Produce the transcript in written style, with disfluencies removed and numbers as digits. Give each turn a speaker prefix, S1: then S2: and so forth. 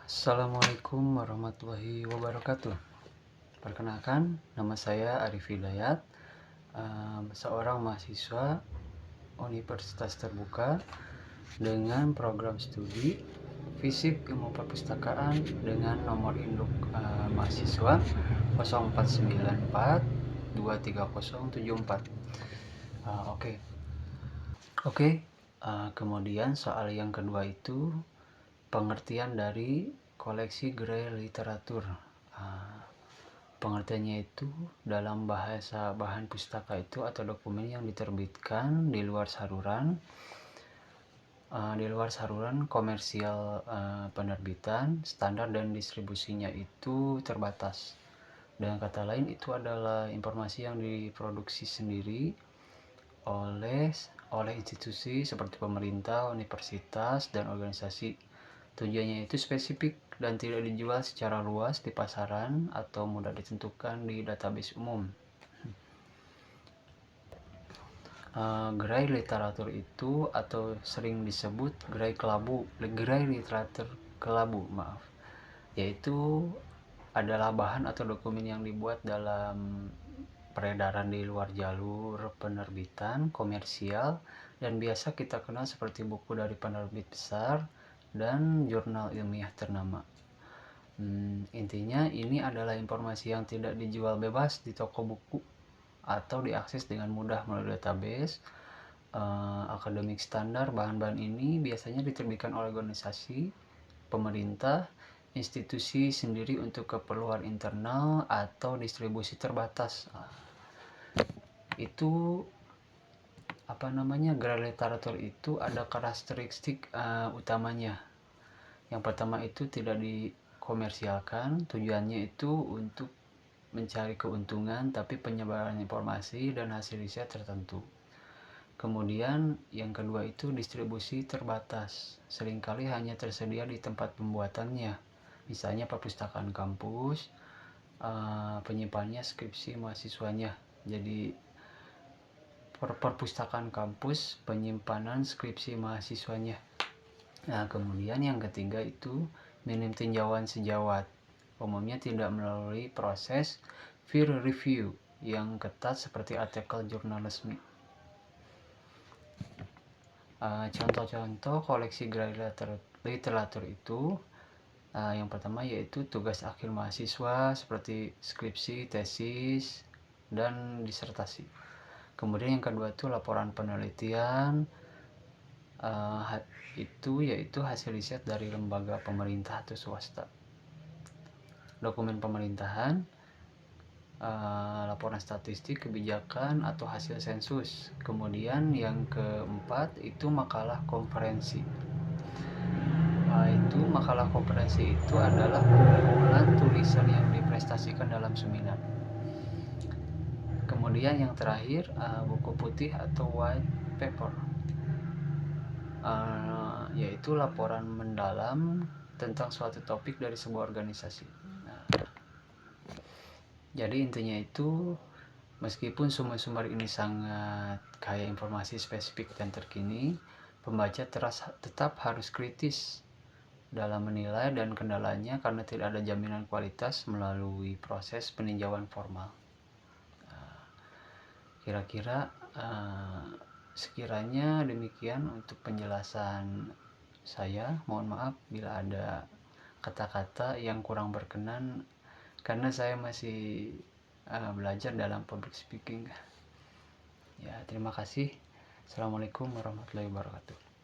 S1: Assalamualaikum warahmatullahi wabarakatuh. Perkenalkan, nama saya Arif Hidayat, seorang mahasiswa Universitas Terbuka dengan program studi Fisip Ilmu Perpustakaan dengan nomor induk mahasiswa 0494 23074. Oke. Kemudian soal yang kedua itu pengertian dari koleksi gerai literatur. Pengertiannya itu dalam bahasa bahan pustaka itu atau dokumen yang diterbitkan di luar saluran komersial penerbitan, standar dan distribusinya itu terbatas. Dengan kata lain, itu adalah informasi yang diproduksi sendiri oleh institusi seperti pemerintah, universitas, dan organisasi. Tujuannya itu spesifik dan tidak dijual secara luas di pasaran atau mudah ditentukan di database umum. Gerai literatur itu atau sering disebut gerai literatur kelabu, yaitu adalah bahan atau dokumen yang dibuat dalam peredaran di luar jalur penerbitan komersial dan biasa kita kenal seperti buku dari penerbit besar dan jurnal ilmiah ternama. Intinya ini adalah informasi yang tidak dijual bebas di toko buku atau diakses dengan mudah melalui database akademik standar. Bahan-bahan ini biasanya diterbitkan oleh organisasi, pemerintah, institusi sendiri untuk keperluan internal atau distribusi terbatas. Gerai literatur itu ada karakteristik utamanya. Yang pertama itu tidak dikomersialkan, tujuannya itu untuk mencari keuntungan, tapi penyebaran informasi dan hasil riset tertentu. Kemudian yang kedua itu distribusi terbatas, seringkali hanya tersedia di tempat pembuatannya, misalnya perpustakaan kampus, penyimpanannya skripsi mahasiswanya. Jadi perpustakaan kampus, penyimpanan skripsi mahasiswanya. Kemudian yang ketiga itu minim tinjauan sejawat, umumnya tidak melalui proses peer review yang ketat seperti artikel jurnal resmi. Contoh-contoh koleksi gerai literatur itu yang pertama yaitu tugas akhir mahasiswa seperti skripsi, tesis, dan disertasi. Kemudian yang kedua itu laporan penelitian, itu yaitu hasil riset dari lembaga pemerintah atau swasta. Dokumen pemerintahan, laporan statistik, kebijakan atau hasil sensus. Kemudian yang keempat itu makalah konferensi. Makalah konferensi itu adalah kumpulan tulisan yang diprestasikan dalam seminar. Kemudian yang terakhir buku putih atau white paper, yaitu laporan mendalam tentang suatu topik dari sebuah organisasi. Jadi intinya itu, meskipun sumber-sumber ini sangat kaya informasi spesifik dan terkini, pembaca tetap harus kritis dalam menilai dan kendalanya karena tidak ada jaminan kualitas melalui proses peninjauan formal. Sekiranya demikian untuk penjelasan saya. Mohon maaf bila ada kata-kata yang kurang berkenan karena saya masih belajar dalam public speaking. Terima kasih. Assalamualaikum warahmatullahi wabarakatuh.